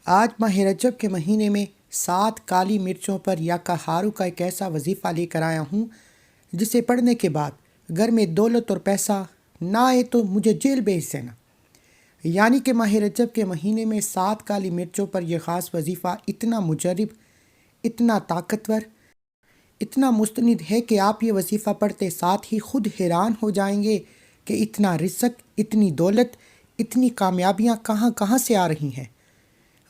آج ماہ رجب کے مہینے میں 7 کالی مرچوں پر یا کہارو کا ایک ایسا وظیفہ لے کر آیا ہوں جسے پڑھنے کے بعد گھر میں دولت اور پیسہ نہ آئے تو مجھے جیل بھیج دینا۔ یعنی کہ ماہ رجب کے مہینے میں 7 کالی مرچوں پر یہ خاص وظیفہ اتنا مجرب، اتنا طاقتور، اتنا مستند ہے کہ آپ یہ وظیفہ پڑھتے ساتھ ہی خود حیران ہو جائیں گے کہ اتنا رزق، اتنی دولت، اتنی کامیابیاں کہاں کہاں سے آ رہی ہیں۔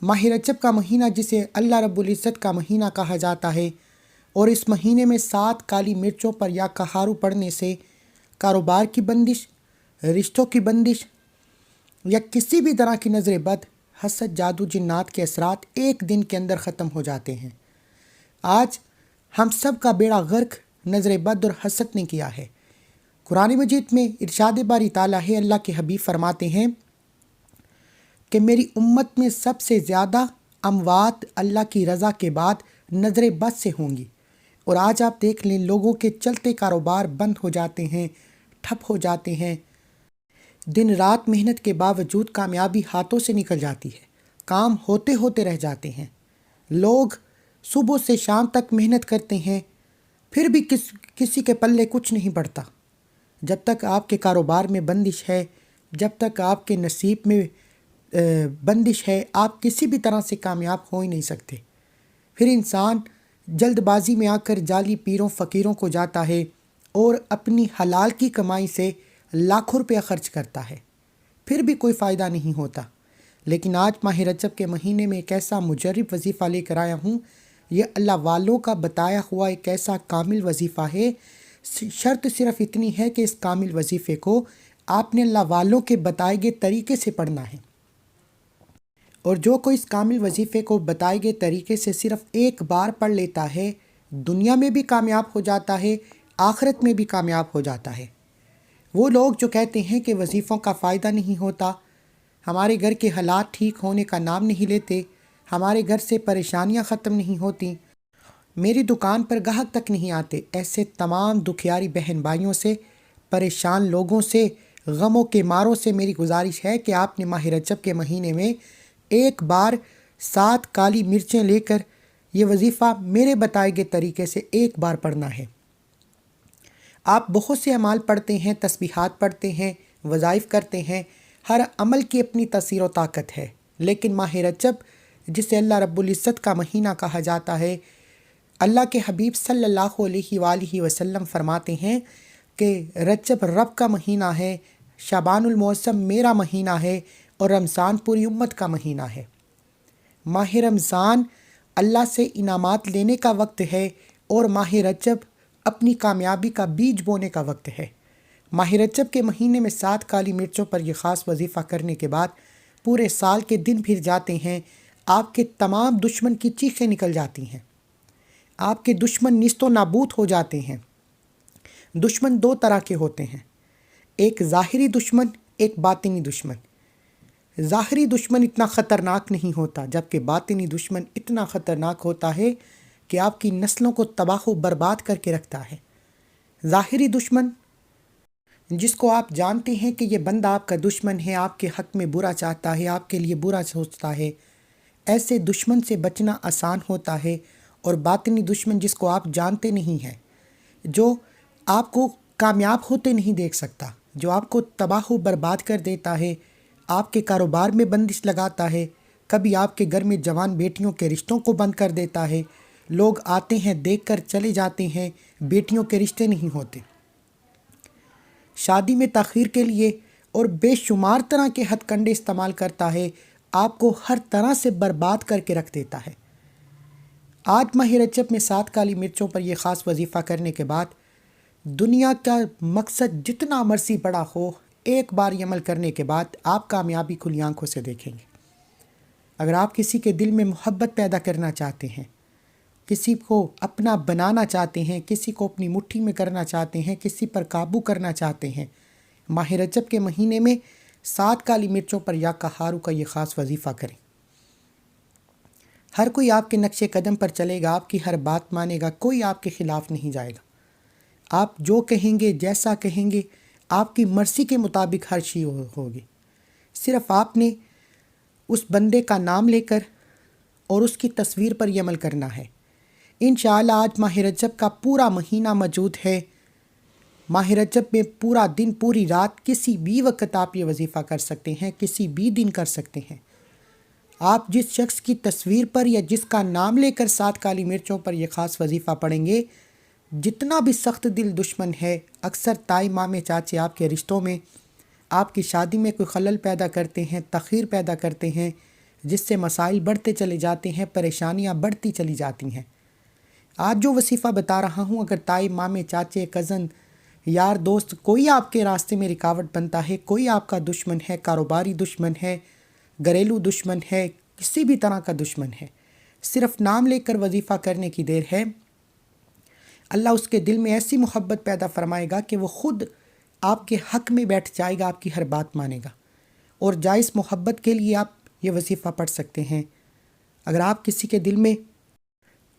ماہ رجب کا مہینہ جسے اللہ رب العزت کا مہینہ کہا جاتا ہے، اور اس مہینے میں 7 کالی مرچوں پر یا کہارو پڑھنے سے کاروبار کی بندش، رشتوں کی بندش یا کسی بھی طرح کی نظر بد، حسد، جادو، جنات کے اثرات ایک دن کے اندر ختم ہو جاتے ہیں۔ آج ہم سب کا بیڑا غرق نظر بد اور حسد نے کیا ہے۔ قرآن مجید میں ارشاد باری تعالیٰ ہے، اللہ کے حبیب فرماتے ہیں کہ میری امت میں سب سے زیادہ اموات اللہ کی رضا کے بعد نظر بد سے ہوں گی، اور آج آپ دیکھ لیں لوگوں کے چلتے کاروبار بند ہو جاتے ہیں، ٹھپ ہو جاتے ہیں، دن رات محنت کے باوجود کامیابی ہاتھوں سے نکل جاتی ہے، کام ہوتے ہوتے رہ جاتے ہیں، لوگ صبح سے شام تک محنت کرتے ہیں، پھر بھی کسی کے پلے کچھ نہیں پڑتا۔ جب تک آپ کے کاروبار میں بندش ہے، جب تک آپ کے نصیب میں بندش ہے، آپ کسی بھی طرح سے کامیاب ہو ہی نہیں سکتے۔ پھر انسان جلد بازی میں آ کر جعلی پیروں فقیروں کو جاتا ہے اور اپنی حلال کی کمائی سے لاکھوں روپیہ خرچ کرتا ہے، پھر بھی کوئی فائدہ نہیں ہوتا۔ لیکن آج ماہ رجب کے مہینے میں ایک ایسا مجرب وظیفہ لے کر آیا ہوں، یہ اللہ والوں کا بتایا ہوا ایک ایسا کامل وظیفہ ہے۔ شرط صرف اتنی ہے کہ اس کامل وظیفے کو آپ نے اللہ والوں کے بتائے گئے طریقے سے پڑھنا ہے، اور جو کوئی اس کامل وظیفے کو بتائے گئے طریقے سے صرف ایک بار پڑھ لیتا ہے، دنیا میں بھی کامیاب ہو جاتا ہے، آخرت میں بھی کامیاب ہو جاتا ہے۔ وہ لوگ جو کہتے ہیں کہ وظیفوں کا فائدہ نہیں ہوتا، ہمارے گھر کے حالات ٹھیک ہونے کا نام نہیں لیتے، ہمارے گھر سے پریشانیاں ختم نہیں ہوتی، میری دکان پر گاہک تک نہیں آتے، ایسے تمام دکھیاری بہن بھائیوں سے، پریشان لوگوں سے، غموں کے ماروں سے میری گزارش ہے کہ آپ نے ماہ رجب کے مہینے میں ایک بار 7 کالی مرچیں لے کر یہ وظیفہ میرے بتائے گئے طریقے سے ایک بار پڑھنا ہے۔ آپ بہت سے اعمال پڑھتے ہیں، تسبیحات پڑھتے ہیں، وظائف کرتے ہیں، ہر عمل کی اپنی تاثیر و طاقت ہے، لیکن ماہ رجب جسے اللہ رب العزت کا مہینہ کہا جاتا ہے، اللہ کے حبیب صلی اللہ علیہ وآلہ وسلم فرماتے ہیں کہ رجب رب کا مہینہ ہے، شعبان المعظم میرا مہینہ ہے، اور رمضان پوری امت کا مہینہ ہے۔ ماہ رمضان اللہ سے انعامات لینے کا وقت ہے، اور ماہ رجب اپنی کامیابی کا بیج بونے کا وقت ہے۔ ماہ رجب کے مہینے میں 7 کالی مرچوں پر یہ خاص وظیفہ کرنے کے بعد پورے سال کے دن پھر جاتے ہیں، آپ کے تمام دشمن کی چیخیں نکل جاتی ہیں، آپ کے دشمن نیست و نابود ہو جاتے ہیں۔ دشمن 2 طرح کے ہوتے ہیں، ایک ظاہری دشمن، ایک باطنی دشمن۔ ظاہری دشمن اتنا خطرناک نہیں ہوتا، جبکہ باطنی دشمن اتنا خطرناک ہوتا ہے کہ آپ کی نسلوں کو تباہ و برباد کر کے رکھتا ہے۔ ظاہری دشمن جس کو آپ جانتے ہیں کہ یہ بندہ آپ کا دشمن ہے، آپ کے حق میں برا چاہتا ہے، آپ کے لیے برا سوچتا ہے، ایسے دشمن سے بچنا آسان ہوتا ہے۔ اور باطنی دشمن جس کو آپ جانتے نہیں ہیں، جو آپ کو کامیاب ہوتے نہیں دیکھ سکتا، جو آپ کو تباہ و برباد کر دیتا ہے، آپ کے کاروبار میں بندش لگاتا ہے، کبھی آپ کے گھر میں جوان بیٹیوں کے رشتوں کو بند کر دیتا ہے، لوگ آتے ہیں دیکھ کر چلے جاتے ہیں، بیٹیوں کے رشتے نہیں ہوتے، شادی میں تاخیر کے لیے اور بے شمار طرح کے ہتھ کنڈے استعمال کرتا ہے، آپ کو ہر طرح سے برباد کر کے رکھ دیتا ہے۔ آج ماہ رجب میں 7 کالی مرچوں پر یہ خاص وظیفہ کرنے کے بعد دنیا کا مقصد جتنا مرضی بڑا ہو، ایک بار یہ عمل کرنے کے بعد آپ کامیابی کھلی آنکھوں سے دیکھیں گے۔ اگر آپ کسی کے دل میں محبت پیدا کرنا چاہتے ہیں، کسی کو اپنا بنانا چاہتے ہیں، کسی کو اپنی مٹھی میں کرنا چاہتے ہیں، کسی پر قابو کرنا چاہتے ہیں، ماہ رجب کے مہینے میں 7 کالی مرچوں پر یا کہارو کا یہ خاص وظیفہ کریں۔ ہر کوئی آپ کے نقش قدم پر چلے گا، آپ کی ہر بات مانے گا، کوئی آپ کے خلاف نہیں جائے گا۔ آپ جو کہیں گے، جیسا کہیں گے، آپ کی مرضی کے مطابق ہر چیز ہوگی۔ صرف آپ نے اس بندے کا نام لے کر اور اس کی تصویر پر یہ عمل کرنا ہے۔ انشاءاللہ آج ماہ رجب کا پورا مہینہ موجود ہے۔ ماہ رجب میں پورا دن پوری رات کسی بھی وقت آپ یہ وظیفہ کر سکتے ہیں، کسی بھی دن کر سکتے ہیں۔ آپ جس شخص کی تصویر پر یا جس کا نام لے کر 7 کالی مرچوں پر یہ خاص وظیفہ پڑھیں گے، جتنا بھی سخت دل دشمن ہے، اکثر تائی مامے چاچے آپ کے رشتوں میں آپ کی شادی میں کوئی خلل پیدا کرتے ہیں، تاخیر پیدا کرتے ہیں، جس سے مسائل بڑھتے چلے جاتے ہیں، پریشانیاں بڑھتی چلی جاتی ہیں۔ آج جو وظیفہ بتا رہا ہوں، اگر تائی مامے چاچے کزن یار دوست کوئی آپ کے راستے میں رکاوٹ بنتا ہے، کوئی آپ کا دشمن ہے، کاروباری دشمن ہے، گھریلو دشمن ہے، کسی بھی طرح کا دشمن ہے، صرف نام لے کر وظیفہ کرنے کی دیر ہے، اللہ اس کے دل میں ایسی محبت پیدا فرمائے گا کہ وہ خود آپ کے حق میں بیٹھ جائے گا، آپ کی ہر بات مانے گا۔ اور جائز محبت کے لیے آپ یہ وظیفہ پڑھ سکتے ہیں۔ اگر آپ کسی کے دل میں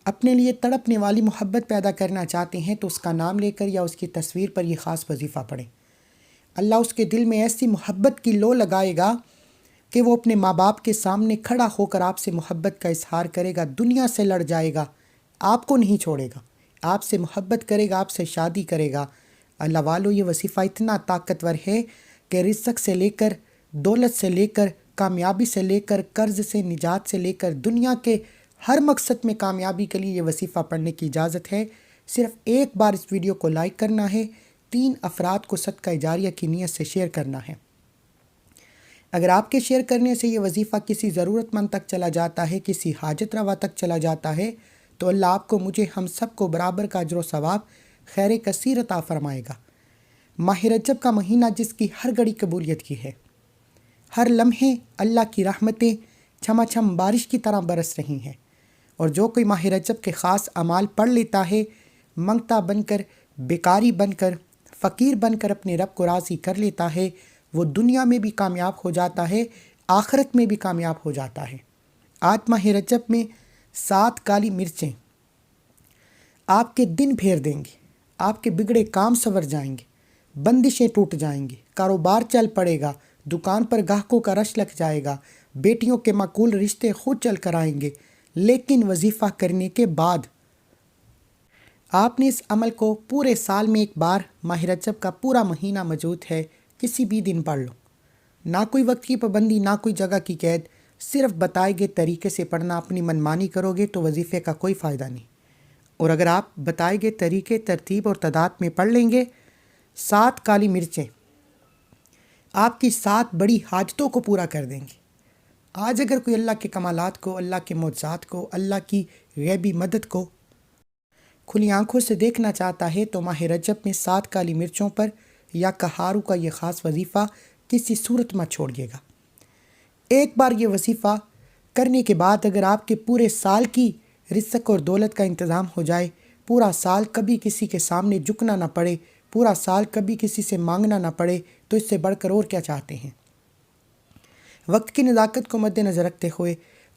اپنے لیے تڑپنے والی محبت پیدا کرنا چاہتے ہیں تو اس کا نام لے کر یا اس کی تصویر پر یہ خاص وظیفہ پڑھیں۔ اللہ اس کے دل میں ایسی محبت کی لو لگائے گا کہ وہ اپنے ماں باپ کے سامنے کھڑا ہو کر آپ سے محبت کا اظہار کرے گا، دنیا سے لڑ جائے گا، آپ کو نہیں چھوڑے گا، آپ سے محبت کرے گا، آپ سے شادی کرے گا۔ اللہ والو، یہ وظیفہ اتنا طاقتور ہے کہ رزق سے لے کر، دولت سے لے کر، کامیابی سے لے کر، قرض سے نجات سے لے کر، دنیا کے ہر مقصد میں کامیابی کے لیے یہ وظیفہ پڑھنے کی اجازت ہے۔ صرف ایک بار اس ویڈیو کو لائک کرنا ہے، 3 افراد کو صدقہ جاریہ کی نیت سے شیئر کرنا ہے۔ اگر آپ کے شیئر کرنے سے یہ وظیفہ کسی ضرورت مند تک چلا جاتا ہے، کسی حاجت روا تک چلا جاتا ہے، تو اللہ آپ کو، مجھے، ہم سب کو برابر کا اجر و ثواب خیر کثیر عطا فرمائے گا۔ ماہ رجب کا مہینہ جس کی ہر گھڑی قبولیت کی ہے، ہر لمحے اللہ کی رحمتیں چھما چھم بارش کی طرح برس رہی ہیں، اور جو کوئی ماہ رجب کے خاص اعمال پڑھ لیتا ہے، منگتا بن کر، بیکاری بن کر، فقیر بن کر اپنے رب کو راضی کر لیتا ہے، وہ دنیا میں بھی کامیاب ہو جاتا ہے، آخرت میں بھی کامیاب ہو جاتا ہے۔ آج ماہ رجب میں 7 کالی مرچیں آپ کے دن پھیر دیں گے، آپ کے بگڑے کام سنور جائیں گے، بندشیں ٹوٹ جائیں گی، کاروبار چل پڑے گا، دکان پر گاہکوں کا رش لگ جائے گا، بیٹیوں کے معقول رشتے خود چل کر آئیں گے۔ لیکن وظیفہ کرنے کے بعد آپ نے اس عمل کو پورے سال میں ایک بار، ماہ رجب کا پورا مہینہ موجود ہے، کسی بھی دن پڑھ لو، نہ کوئی وقت کی پابندی، نہ کوئی جگہ کی قید، صرف بتائے گئے طریقے سے پڑھنا۔ اپنی منمانی کرو گے تو وظیفے کا کوئی فائدہ نہیں، اور اگر آپ بتائے گئے طریقے، ترتیب اور تعداد میں پڑھ لیں گے، 7 کالی مرچیں آپ کی 7 بڑی حاجتوں کو پورا کر دیں گے۔ آج اگر کوئی اللہ کے کمالات کو، اللہ کے معجزات کو، اللہ کی غیبی مدد کو کھلی آنکھوں سے دیکھنا چاہتا ہے تو ماہ رجب میں 7 کالی مرچوں پر یا کہارو کا یہ خاص وظیفہ کسی صورت مت چھوڑیے گا۔ ایک بار یہ وظیفہ کرنے کے بعد اگر آپ کے پورے سال کی رزق اور دولت کا انتظام ہو جائے، پورا سال کبھی کسی کے سامنے جھکنا نہ پڑے، پورا سال کبھی کسی سے مانگنا نہ پڑے، تو اس سے بڑھ کر اور کیا چاہتے ہیں؟ وقت کی نزاکت کو مد نظر رکھتے ہوئے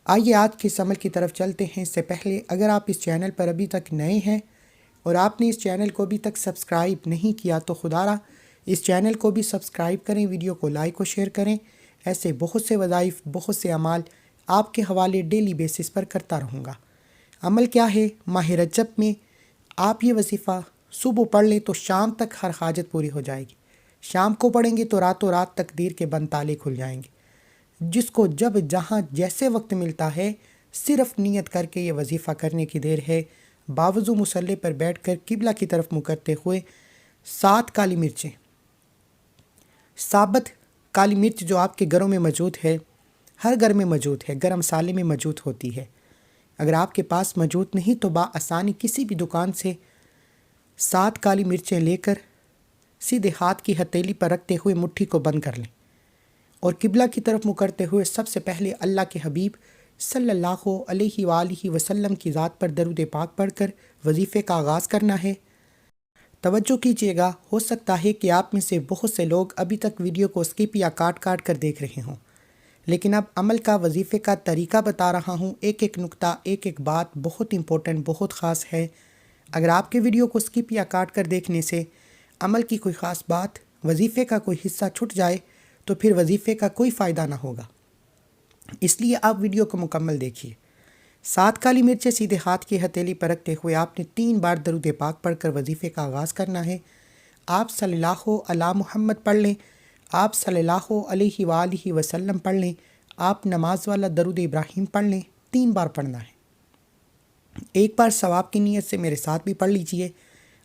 آئیے آج کے اس عمل کی طرف چلتے ہیں۔ اس سے پہلے اگر آپ اس چینل پر ابھی تک نئے ہیں اور آپ نے اس چینل کو ابھی تک سبسکرائب نہیں کیا تو خدا را اس چینل کو بھی سبسکرائب کریں، ویڈیو کو لائک و شیئر کریں۔ ایسے بہت سے وظائف، بہت سے اعمال آپ کے حوالے ڈیلی بیسس پر کرتا رہوں گا۔ عمل کیا ہے؟ ماہ رجب میں آپ یہ وظیفہ صبح پڑھ لیں تو شام تک ہر حاجت پوری ہو جائے گی، شام کو پڑھیں گے تو راتوں رات تقدیر کے بند تالے کھل جائیں گے۔ جس کو جب جہاں جیسے وقت ملتا ہے، صرف نیت کر کے یہ وظیفہ کرنے کی دیر ہے، باوضو مصلی پر بیٹھ کر قبلہ کی طرف منہ کرتے ہوئے 7 کالی مرچیں، ثابت کالی مرچ جو آپ کے گھروں میں موجود ہے، ہر گھر میں موجود ہے، گرم مسالے میں موجود ہوتی ہے، اگر آپ کے پاس موجود نہیں تو بآسانی کسی بھی دکان سے 7 کالی مرچیں لے کر سیدھے ہاتھ کی ہتھیلی پر رکھتے ہوئے مٹھی کو بند کر لیں، اور قبلہ کی طرف منہ کرتے ہوئے سب سے پہلے اللہ کے حبیب صلی اللہ علیہ وآلہ وسلم کی ذات پر درود پاک پڑھ کر وظیفے کا آغاز کرنا ہے۔ توجہ کیجیے گا، ہو سکتا ہے کہ آپ میں سے بہت سے لوگ ابھی تک ویڈیو کو اسکپ یا کاٹ کاٹ کر دیکھ رہے ہوں، لیکن اب عمل کا، وظیفے کا طریقہ بتا رہا ہوں۔ ایک ایک نقطہ، ایک ایک بات بہت امپورٹنٹ، بہت خاص ہے۔ اگر آپ کے ویڈیو کو اسکپ یا کاٹ کر دیکھنے سے عمل کی کوئی خاص بات، وظیفے کا کوئی حصہ چھٹ جائے تو پھر وظیفے کا کوئی فائدہ نہ ہوگا، اس لیے آپ ویڈیو کو مکمل دیکھیے۔ 7 کالی مرچیں سیدھے ہاتھ کی ہتھیلی پر رکھتے ہوئے آپ نے 3 بار درود پاک پڑھ کر وظیفے کا آغاز کرنا ہے۔ آپ صلی اللہ علی محمد پڑھ لیں، آپ صلی اللہ علیہ وآلہ وسلم پڑھ لیں، آپ نماز والا درود ابراہیم پڑھ لیں، 3 بار پڑھنا ہے۔ ایک بار ثواب کی نیت سے میرے ساتھ بھی پڑھ لیجئے۔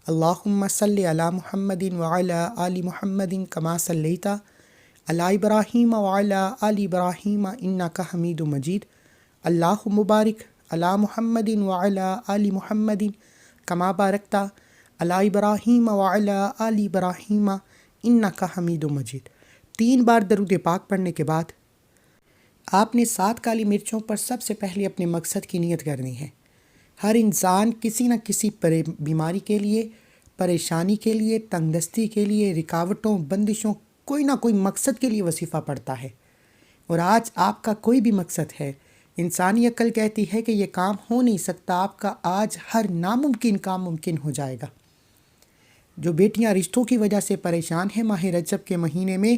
اللہم صلی علی محمد وعلی آل محمد کما صلیت علی ابراہیم وعلی آل ابراہیم انک حمید مجید۔ اللہم بارک علی محمد وعلی آل محمد کما بارکت علی ابراہیم وعلی آل ابراہیم انک حمید مجید۔ 3 بار درود پاک پڑھنے کے بعد آپ نے 7 کالی مرچوں پر سب سے پہلے اپنے مقصد کی نیت کرنی ہے۔ ہر انسان کسی نہ کسی بیماری کے لیے، پریشانی کے لیے، تنگ دستی کے لیے، رکاوٹوں، بندشوں، کوئی نہ کوئی مقصد کے لیے وظیفہ پڑھتا ہے۔ اور آج آپ کا کوئی بھی مقصد ہے، انسانی عقل کہتی ہے کہ یہ کام ہو نہیں سکتا، آپ کا آج ہر ناممکن کام ممکن ہو جائے گا۔ جو بیٹیاں رشتوں کی وجہ سے پریشان ہیں ماہ رجب کے مہینے میں،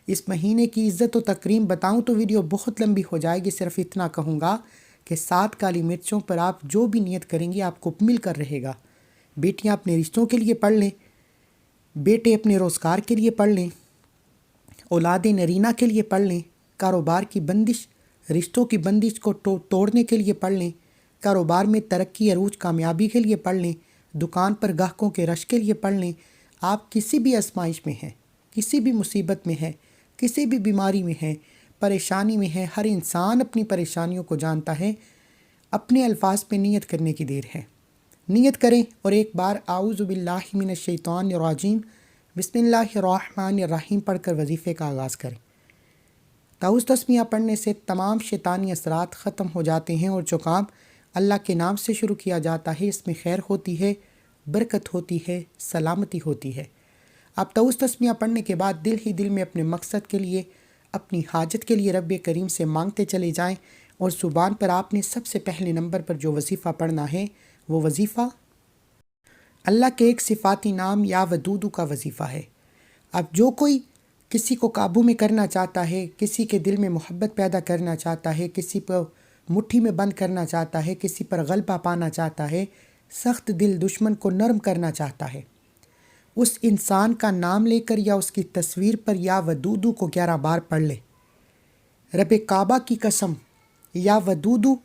اس مہینے کی عزت و تکریم بتاؤں تو ویڈیو بہت لمبی ہو جائے گی، صرف اتنا کہوں گا کہ 7 کالی مرچوں پر آپ جو بھی نیت کریں گے آپ کو مل کر رہے گا۔ بیٹیاں اپنے رشتوں کے لیے پڑھ لیں، بیٹے اپنے روزگار کے لیے پڑھ لیں، اولاد نرینہ کے لیے پڑھ لیں، کاروبار کی بندش، رشتوں کی بندش کو توڑنے کے لیے پڑھ لیں، کاروبار میں ترقی عروج کامیابی کے لیے پڑھ لیں، دکان پر گاہکوں کے رش کے لیے پڑھ لیں۔ آپ کسی بھی آزمائش میں ہیں، کسی بھی مصیبت میں ہیں، کسی بھی بیماری میں ہیں، پریشانی میں ہے، ہر انسان اپنی پریشانیوں کو جانتا ہے۔ اپنے الفاظ پہ نیت کرنے کی دیر ہے۔ نیت کریں اور ایک بار اعوذ باللہ من الشیطان الرجیم بسم اللہ الرحمن الرحیم پڑھ کر وظیفے کا آغاز کریں۔ تعوذ تسمیہ پڑھنے سے تمام شیطانی اثرات ختم ہو جاتے ہیں، اور جو کام اللہ کے نام سے شروع کیا جاتا ہے اس میں خیر ہوتی ہے، برکت ہوتی ہے، سلامتی ہوتی ہے۔ آپ تعوذ تسمیہ پڑھنے کے بعد دل ہی دل میں اپنے مقصد کے لیے، اپنی حاجت کے لیے رب کریم سے مانگتے چلے جائیں، اور زبان پر آپ نے سب سے پہلے نمبر پر جو وظیفہ پڑھنا ہے وہ وظیفہ اللہ کے ایک صفاتی نام یا ودودو کا وظیفہ ہے۔ اب جو کوئی کسی کو قابو میں کرنا چاہتا ہے، کسی کے دل میں محبت پیدا کرنا چاہتا ہے، کسی پر مٹھی میں بند کرنا چاہتا ہے، کسی پر غلبہ پانا چاہتا ہے، سخت دل دشمن کو نرم کرنا چاہتا ہے، اس انسان کا نام لے کر یا اس کی تصویر پر یا ودودو کو 11 بار پڑھ لے۔ رب کعبہ کی قسم، یا ودودو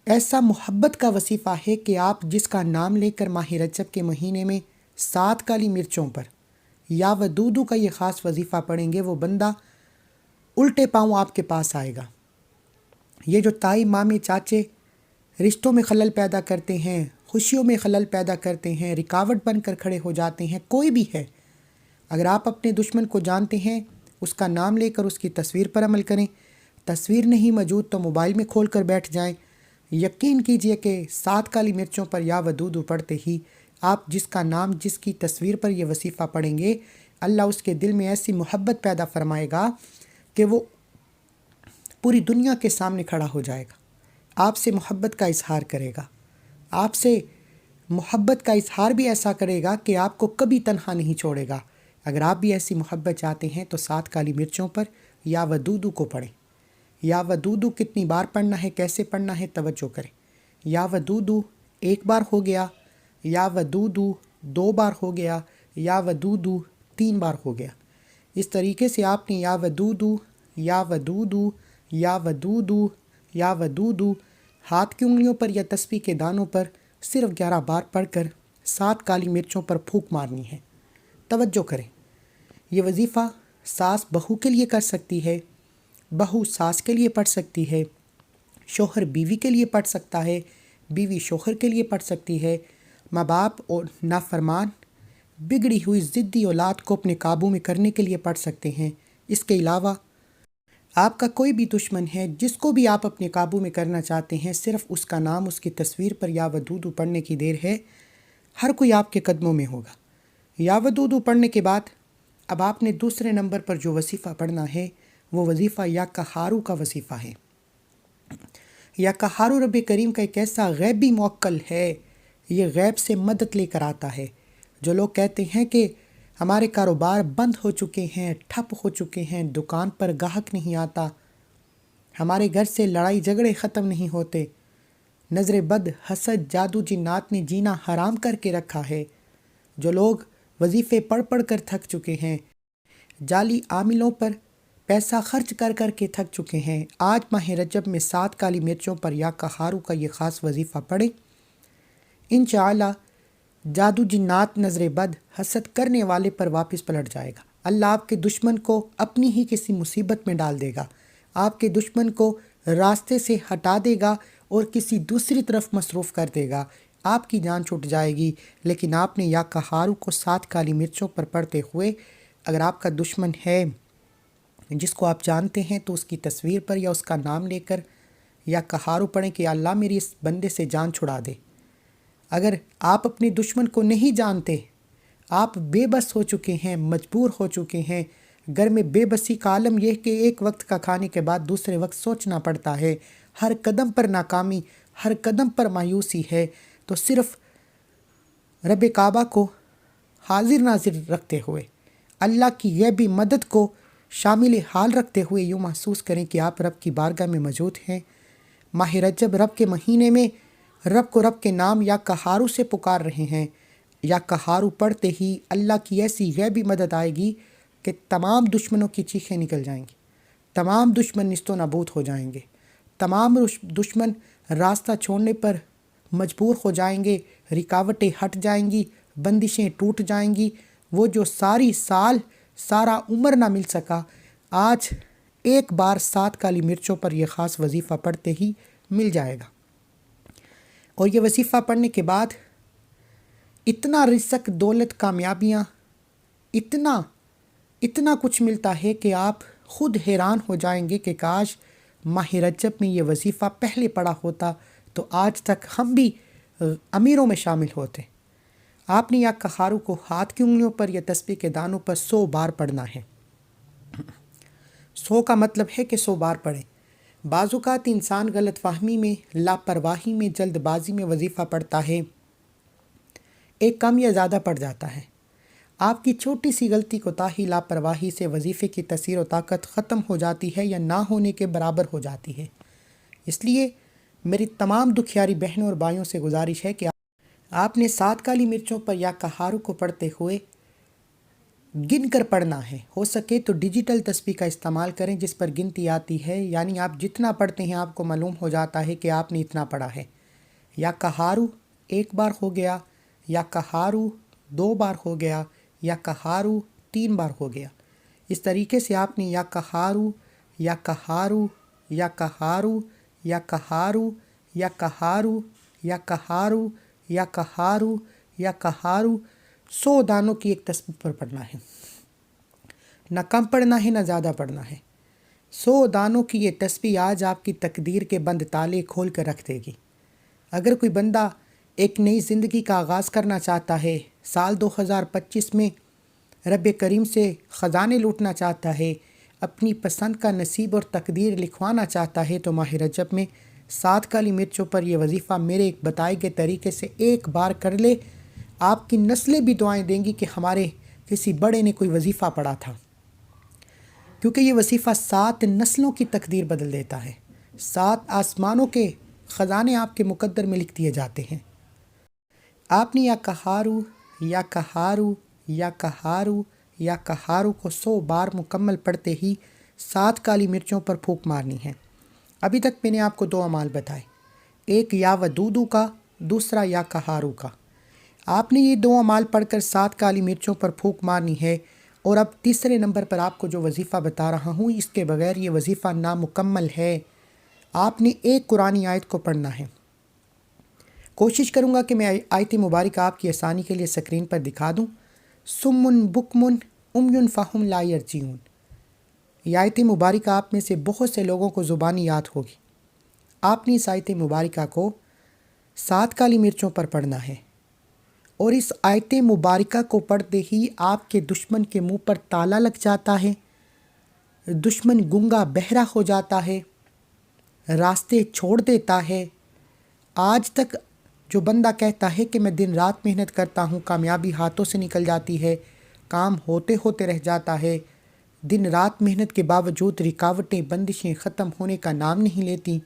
ایسا محبت کا وظیفہ ہے کہ آپ جس کا نام لے کر ماہ رجب کے مہینے میں 7 کالی مرچوں پر یا ودودو کا یہ خاص وظیفہ پڑھیں گے، وہ بندہ الٹے پاؤں آپ کے پاس آئے گا۔ یہ جو تائی مامے چاچے رشتوں میں خلل پیدا کرتے ہیں، خوشیوں میں خلل پیدا کرتے ہیں، رکاوٹ بن کر کھڑے ہو جاتے ہیں، کوئی بھی ہے، اگر آپ اپنے دشمن کو جانتے ہیں، اس کا نام لے کر اس کی تصویر پر عمل کریں۔ تصویر نہیں موجود تو موبائل میں کھول کر بیٹھ جائیں۔ یقین کیجئے کہ 7 کالی مرچوں پر یا ودودو پڑھتے ہی آپ جس کا نام، جس کی تصویر پر یہ وظیفہ پڑھیں گے، اللہ اس کے دل میں ایسی محبت پیدا فرمائے گا کہ وہ پوری دنیا کے سامنے کھڑا ہو جائے گا، آپ سے محبت کا اظہار کرے گا، آپ سے محبت کا اظہار بھی ایسا کرے گا کہ آپ کو کبھی تنہا نہیں چھوڑے گا۔ اگر آپ بھی ایسی محبت چاہتے ہیں تو 7 کالی مرچوں پر یا ودودو کو پڑھیں۔ یا ودودو کتنی بار پڑھنا ہے، کیسے پڑھنا ہے، توجہ کریں۔ یا ودودو 1 بار ہو گیا، یا ودودو 2 بار ہو گیا، یا ودودو 3 بار ہو گیا۔ اس طریقے سے آپ نے یا ودودو، یا ودودو، یا ودودو، یا ودودو ہاتھ کی انگلیوں پر یا تسبیح کے دانوں پر صرف 11 بار پڑھ کر 7 کالی مرچوں پر پھونک مارنی ہے۔ توجہ کریں، یہ وظیفہ ساس بہو کے لیے کر سکتی ہے، بہو ساس کے لیے پڑھ سکتی ہے، شوہر بیوی کے لیے پڑھ سکتا ہے، بیوی شوہر کے لیے پڑھ سکتی ہے، ماں باپ اور نافرمان بگڑی ہوئی ضدی اولاد کو اپنے قابو میں کرنے کے لیے پڑھ سکتے ہیں۔ اس کے علاوہ آپ کا کوئی بھی دشمن ہے جس کو بھی آپ اپنے قابو میں کرنا چاہتے ہیں، صرف اس کا نام، اس کی تصویر پر یا ودودو پڑھنے کی دیر ہے، ہر کوئی آپ کے قدموں میں ہوگا۔ یا ودودو پڑھنے کے بعد اب آپ نے دوسرے نمبر پر جو وظیفہ پڑھنا ہے وہ وظیفہ یا قہارو کا وظیفہ ہے۔ یا قہارو رب کریم کا ایک ایسا غیبی موکل ہے، یہ غیب سے مدد لے کر آتا ہے۔ جو لوگ کہتے ہیں کہ ہمارے کاروبار بند ہو چکے ہیں، ٹھپ ہو چکے ہیں، دکان پر گاہک نہیں آتا، ہمارے گھر سے لڑائی جھگڑے ختم نہیں ہوتے۔ نظر بد، حسد، جادو جنات نے جینا حرام کر کے رکھا ہے۔ جو لوگ وظیفے پڑھ پڑھ کر تھک چکے ہیں، جعلی عاملوں پر پیسہ خرچ کر کر کے تھک چکے ہیں، آج ماہ رجب میں 7 کالی مرچوں پر یا کہارو کا یہ خاص وظیفہ پڑھیں۔ انشاءاللہ جادو جنات، نظر بد، حسد کرنے والے پر واپس پلٹ جائے گا۔ اللہ آپ کے دشمن کو اپنی ہی کسی مصیبت میں ڈال دے گا، آپ کے دشمن کو راستے سے ہٹا دے گا اور کسی دوسری طرف مصروف کر دے گا۔ آپ کی جان چھوٹ جائے گی، لیکن آپ نے یا کہارو کو 7 کالی مرچوں پر پڑھتے ہوئے، اگر آپ کا دشمن ہے جس کو آپ جانتے ہیں تو اس کی تصویر پر یا اس کا نام لے کر یا کہارو پڑھیں کہ اللہ میری اس بندے سے جان چھڑا دے۔ اگر آپ اپنے دشمن کو نہیں جانتے، آپ بے بس ہو چکے ہیں، مجبور ہو چکے ہیں، گھر میں بے بسی کا عالم یہ کہ ایک وقت کا کھانے کے بعد دوسرے وقت سوچنا پڑتا ہے، ہر قدم پر ناکامی، ہر قدم پر مایوسی ہے، تو صرف رب کعبہ کو حاضر ناظر رکھتے ہوئے، اللہ کی غیبی مدد کو شامل حال رکھتے ہوئے یوں محسوس کریں کہ آپ رب کی بارگاہ میں موجود ہیں۔ ماہ رجب رب کے مہینے میں رب کو رب کے نام یا کہارو سے پکار رہے ہیں۔ یا کہارو پڑھتے ہی اللہ کی ایسی غیبی مدد آئے گی کہ تمام دشمنوں کی چیخیں نکل جائیں گی، تمام دشمن نیست و نابود ہو جائیں گے، تمام دشمن راستہ چھوڑنے پر مجبور ہو جائیں گے، رکاوٹیں ہٹ جائیں گی، بندشیں ٹوٹ جائیں گی۔ وہ جو سارا عمر نہ مل سکا، آج ایک بار 7 کالی مرچوں پر یہ خاص وظیفہ پڑھتے ہی مل جائے گا۔ اور یہ وظیفہ پڑھنے کے بعد اتنا رزق، دولت، کامیابیاں، اتنا کچھ ملتا ہے کہ آپ خود حیران ہو جائیں گے کہ کاش ماہ رجب میں یہ وظیفہ پہلے پڑھا ہوتا تو آج تک ہم بھی امیروں میں شامل ہوتے۔ آپ نے یا کہارو کو ہاتھ کی انگلیوں پر یا تسبیح کے دانوں پر 100 بار پڑھنا ہے۔ 100 کا مطلب ہے کہ 100 بار پڑھیں۔ بعض اوقات انسان غلط فہمی میں، لاپرواہی میں، جلد بازی میں وظیفہ پڑھتا ہے، ایک کم یا زیادہ پڑھ جاتا ہے۔ آپ کی چھوٹی سی غلطی، کوتاہی، لاپرواہی سے وظیفے کی تاثیر و طاقت ختم ہو جاتی ہے یا نہ ہونے کے برابر ہو جاتی ہے۔ اس لیے میری تمام دکھیاری بہنوں اور بھائیوں سے گزارش ہے کہ آپ نے 7 کالی مرچوں پر یا کہارو کو پڑھتے ہوئے گن کر پڑھنا ہے۔ ہو سکے تو ڈیجیٹل تسبیح کا استعمال کریں جس پر گنتی آتی ہے، یعنی آپ جتنا پڑھتے ہیں آپ کو معلوم ہو جاتا ہے کہ آپ نے اتنا پڑھا ہے۔ یا کہارو 1 بار ہو گیا، یا کہارو 2 بار ہو گیا، یا کہارو 3 بار ہو گیا۔ اس طریقے سے آپ نے یا کہارو، یا کہارو، یا کہارو، یا کہارو، یا کہارو، یا کہارو، یا کہارو، یا کہارو 100 دانوں کی ایک تسبیح پر پڑھنا ہے۔ نہ کم پڑھنا ہے، نہ زیادہ پڑھنا ہے۔ 100 دانوں کی یہ تسبیح آج آپ کی تقدیر کے بند تالے کھول کر رکھ دے گی۔ اگر کوئی بندہ ایک نئی زندگی کا آغاز کرنا چاہتا ہے، سال 2025 میں رب کریم سے خزانے لوٹنا چاہتا ہے، اپنی پسند کا نصیب اور تقدیر لکھوانا چاہتا ہے، تو ماہ رجب میں 7 کالی مرچوں پر یہ وظیفہ میرے ایک بتائے گئے طریقے سے ایک بار کر لے، آپ کی نسلیں بھی دعائیں دیں گی کہ ہمارے کسی بڑے نے کوئی وظیفہ پڑھا تھا، کیونکہ یہ وظیفہ 7 نسلوں کی تقدیر بدل دیتا ہے۔ 7 آسمانوں کے خزانے آپ کے مقدر میں لکھ دیے جاتے ہیں۔ آپ نے یا کہارو، یا کہارو، یا کہارو، یا کہارو کو 100 بار مکمل پڑھتے ہی 7 کالی مرچوں پر پھونک مارنی ہے۔ ابھی تک میں نے آپ کو 2 اعمال بتائے، ایک یا ودودو کا، دوسرا یا کہارو کا۔ آپ نے یہ 2 اعمال پڑھ کر 7 کالی مرچوں پر پھونک مارنی ہے، اور اب تیسرے نمبر پر آپ کو جو وظیفہ بتا رہا ہوں، اس کے بغیر یہ وظیفہ نامکمل ہے۔ آپ نے ایک قرآنی آیت کو پڑھنا ہے۔ کوشش کروں گا کہ میں آیت مبارکہ آپ کی آسانی کے لیے سکرین پر دکھا دوں۔ سمن بکمن امیون فہم لا یرجعون۔ یہ آیت مبارکہ آپ میں سے بہت سے لوگوں کو زبانی یاد ہوگی۔ آپ نے اس آیت مبارکہ کو 7 کالی مرچوں پر پڑھنا ہے، اور اس آیت مبارکہ کو پڑھتے ہی آپ کے دشمن کے منہ پر تالا لگ جاتا ہے، دشمن گنگا بہرا ہو جاتا ہے، راستے چھوڑ دیتا ہے۔ آج تک جو بندہ کہتا ہے کہ میں دن رات محنت کرتا ہوں، کامیابی ہاتھوں سے نکل جاتی ہے، کام ہوتے ہوتے رہ جاتا ہے، دن رات محنت کے باوجود رکاوٹیں بندشیں ختم ہونے کا نام نہیں لیتی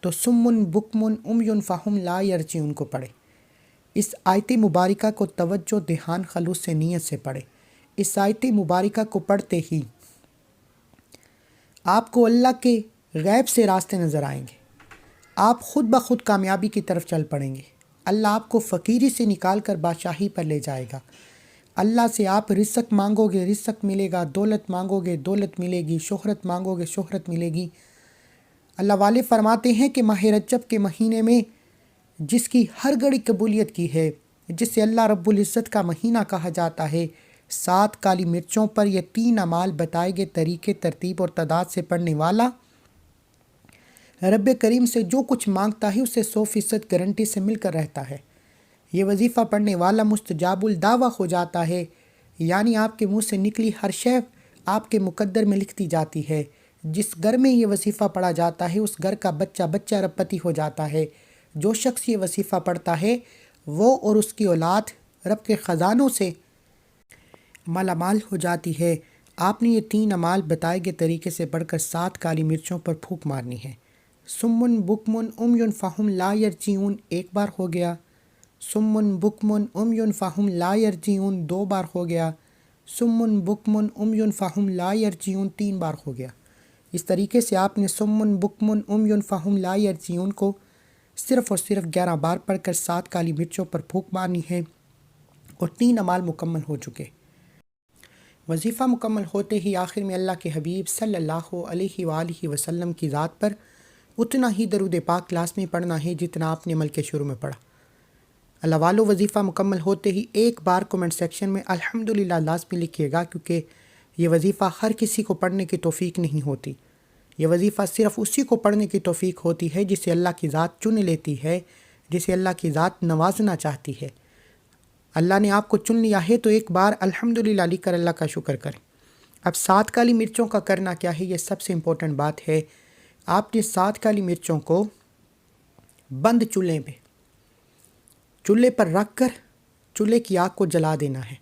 تو سمن بکمن امیون فہم لا یرجعون کو پڑھے۔ اس آیت مبارکہ کو توجہ دھیان خلوص سے نیت سے پڑھے۔ اس آیت مبارکہ کو پڑھتے ہی آپ کو اللہ کے غیب سے راستے نظر آئیں گے، آپ خود بخود کامیابی کی طرف چل پڑیں گے، اللہ آپ کو فقیری سے نکال کر بادشاہی پر لے جائے گا، اللہ سے آپ رزق مانگو گے رزق ملے گا، دولت مانگو گے دولت ملے گی، شہرت مانگو گے شہرت ملے گی۔ اللہ والے فرماتے ہیں کہ ماہ رجب کے مہینے میں جس کی ہر گھڑی قبولیت کی ہے، جسے اللہ رب العزت کا مہینہ کہا جاتا ہے، 7 کالی مرچوں پر یہ 3 اعمال بتائے گئے طریقے ترتیب اور تعداد سے پڑھنے والا رب کریم سے جو کچھ مانگتا ہے اسے 100% گارنٹی سے مل کر رہتا ہے۔ یہ وظیفہ پڑھنے والا مستجاب الدعویٰ ہو جاتا ہے، یعنی آپ کے منہ سے نکلی ہر شے آپ کے مقدر میں لکھتی جاتی ہے۔ جس گھر میں یہ وظیفہ پڑھا جاتا ہے اس گھر کا بچہ بچہ رب پتی ہو جاتا ہے۔ جو شخص یہ وظیفہ پڑھتا ہے وہ اور اس کی اولاد رب کے خزانوں سے مالا مال ہو جاتی ہے۔ آپ نے یہ 3 اعمال بتائے گئے طریقے سے پڑھ کر 7 کالی مرچوں پر پھونک مارنی ہے۔ سمن بکمن امیون فہم لا یرجعون ایک بار ہو گیا، سمن بکمن امیون فہم لا یرجعون 2 بار ہو گیا، سمن بکمن امیون فہم لا یرجعون 3 بار ہو گیا۔ اس طریقے سے آپ نے سمن بکمن امیون فہم لا یرجعون کو صرف اور صرف 11 بار پڑھ کر 7 کالی مرچوں پر پھونک مارنی ہے اور 3 اعمال مکمل ہو چکے۔ وظیفہ مکمل ہوتے ہی آخر میں اللہ کے حبیب صلی اللہ علیہ وآلہ وسلم کی ذات پر اتنا ہی درود پاک لازمی پڑھنا ہے جتنا آپ نے عمل کے شروع میں پڑھا۔ اللہ والو وظیفہ مکمل ہوتے ہی ایک بار کومنٹ سیکشن میں الحمدللہ لازمی لکھیے گا، کیونکہ یہ وظیفہ ہر کسی کو پڑھنے کی توفیق نہیں ہوتی۔ یہ وظیفہ صرف اسی کو پڑھنے کی توفیق ہوتی ہے جسے اللہ کی ذات چن لیتی ہے، جسے اللہ کی ذات نوازنا چاہتی ہے۔ اللہ نے آپ کو چن لیا ہے تو ایک بار الحمدللہ لکھ کر اللہ کا شکر کریں۔ اب 7 کالی مرچوں کا کرنا کیا ہے، یہ سب سے امپورٹنٹ بات ہے۔ آپ نے 7 کالی مرچوں کو بند چولہے پر رکھ کر چولہے کی آگ کو جلا دینا ہے،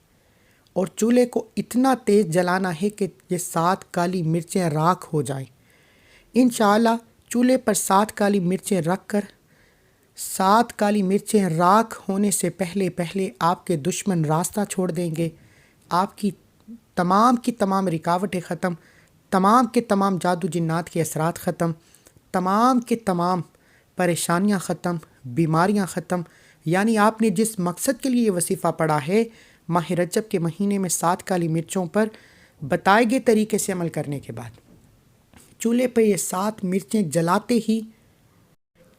اور چولہے کو اتنا تیز جلانا ہے کہ یہ 7 کالی مرچیں راکھ ہو جائیں۔ انشاءاللہ چولہے پر 7 کالی مرچیں رکھ کر 7 کالی مرچیں راکھ ہونے سے پہلے آپ کے دشمن راستہ چھوڑ دیں گے، آپ کی تمام رکاوٹیں ختم، تمام کے تمام جادو جنات کے اثرات ختم، تمام کے تمام پریشانیاں ختم، بیماریاں ختم۔ یعنی آپ نے جس مقصد کے لیے یہ وظیفہ پڑھا ہے، ماہ رجب کے مہینے میں 7 کالی مرچوں پر بتائے گئے طریقے سے عمل کرنے کے بعد چولہے پہ یہ 7 مرچیں جلاتے ہی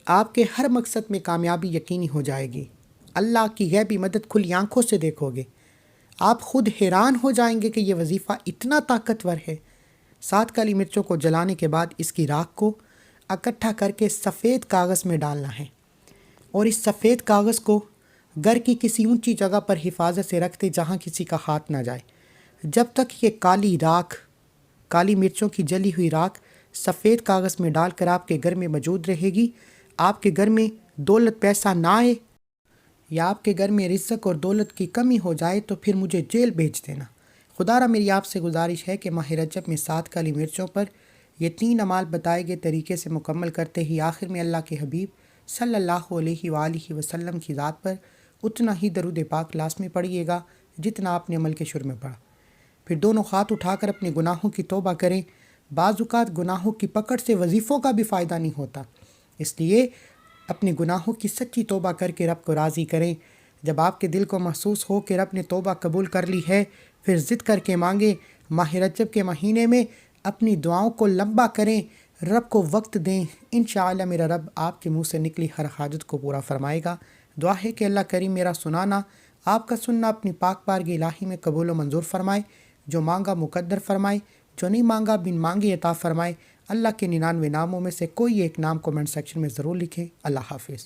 آپ کے ہر مقصد میں کامیابی یقینی ہو جائے گی۔ اللہ کی غیبی مدد کھلی آنکھوں سے دیکھو گے، آپ خود حیران ہو جائیں گے کہ یہ وظیفہ اتنا طاقتور ہے۔ 7 کالی مرچوں کو جلانے کے بعد اس کی راکھ کو اکٹھا کر کے سفید کاغذ میں ڈالنا ہے، اور اس سفید کاغذ کو گھر کی کسی اونچی جگہ پر حفاظت سے رکھ دے جہاں کسی کا ہاتھ نہ جائے۔ جب تک یہ کالی مرچوں کی جلی ہوئی راکھ سفید کاغذ میں ڈال کر آپ کے گھر میں موجود رہے گی، آپ کے گھر میں دولت پیسہ نہ آئے یا آپ کے گھر میں رزق اور دولت کی کمی ہو جائے تو پھر مجھے جیل بھیج دینا۔ خدا را میری آپ سے گزارش ہے کہ ماہ رجب میں 7 کالی مرچوں پر یہ 3 اعمال بتائے گئے طریقے سے مکمل کرتے ہی آخر میں اللہ کے حبیب صلی اللہ علیہ وآلہ وسلم کی ذات پر اتنا ہی درود پاک لازمی پڑھیے گا جتنا آپ نے عمل کے شروع میں پڑھا۔ پھر دونوں ہاتھ اٹھا کر اپنے گناہوں کی توبہ کریں۔ بعض اوقات گناہوں کی پکڑ سے وظیفوں کا بھی فائدہ نہیں ہوتا، اس لیے اپنے گناہوں کی سچی توبہ کر کے رب کو راضی کریں۔ جب آپ کے دل کو محسوس ہو کہ رب نے توبہ قبول کر لی ہے، پھر ضد کر کے مانگیں۔ ماہ رجب کے مہینے میں اپنی دعاؤں کو لمبا کریں، رب کو وقت دیں، انشاءاللہ میرا رب آپ کے منہ سے نکلی ہر حاجت کو پورا فرمائے گا۔ دعا ہے کہ اللہ کریم میرا سنانا، آپ کا سننا اپنی پاک بارگاہ الہی میں قبول و منظور فرمائے، جو مانگا مقدر فرمائے، جو نہیں مانگا بن مانگے عطا فرمائے۔ اللہ کے 99 ناموں میں سے کوئی ایک نام کومنٹ سیکشن میں ضرور لکھیں۔ اللہ حافظ۔